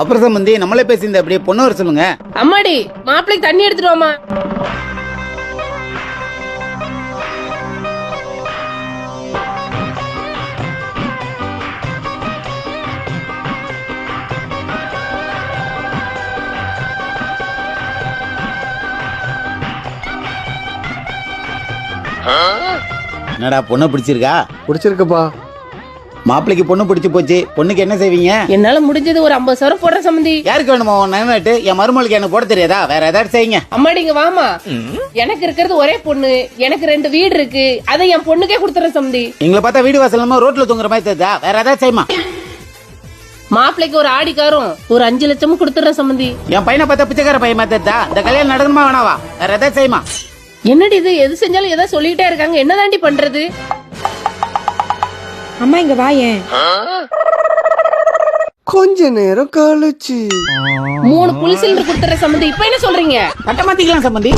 அப்புறம் சம்பந்தி நம்மளே பேசியிருந்த அப்படியே பொண்ணு வர சொல்லுங்க. அம்மாடி மாப்பிள்ளைக்கு தண்ணி எடுத்துட்டு வாமா. என்னடா பொண்ணு பிடிச்சிருக்கா? பிடிச்சிருக்குப்பா. மாப்பிள்ளைக்கு பொண்ணு பிடிச்சு போச்சு. பொண்ணுக்கு என்ன செய்வீங்க? என்னால முடிஞ்சது ஒரு 50 சவரம் போடுற சம்பந்தி. யாருக்கு வேணுமோ நைட்டு? என் மருமகளுக்கு எனக்கு போட தெரியாதா? வேற ஏதாவது செய்யுங்க. அம்மாடி இங்க வாமா. எனக்கு இருக்கிறது ஒரே பொண்ணு, எனக்கு 2 வீடு இருக்கு, அதை என் பொண்ணுக்கே கொடுத்துறேன் சம்பந்தி. எங்களை பார்த்தா வீடு வாசல் இல்லாம ரோட்ல தூங்குற மாதிரி தெரியுதா? வேற ஏதாவது செய்யுமா? மாப்பிள்ளைக்கு ஒரு ஆடி காரும் ஒரு 5 லட்சமும் கொடுத்துறேன் சம்பந்தி. என் பையனை பார்த்தா பிச்சைக்கார பையன் மாதிரி தெரியுதா? இந்த கல்யாணம் நடக்கணுமா வேணாவா? வேற ஏதாவது செய்யுமா? என்னடி இது, எது செஞ்சாலும் எதாவது சொல்லிட்டே இருக்காங்க, என்னதாண்டி பண்றது? அம்மா இங்க வாயேன். கொஞ்ச நேரம் கழிச்சு 3 புல் சிலிண்டர் கொடுத்துற சம்பந்தி. இப்ப என்ன சொல்றீங்க? கட்ட மாத்திக்கலாம் சம்பந்தி.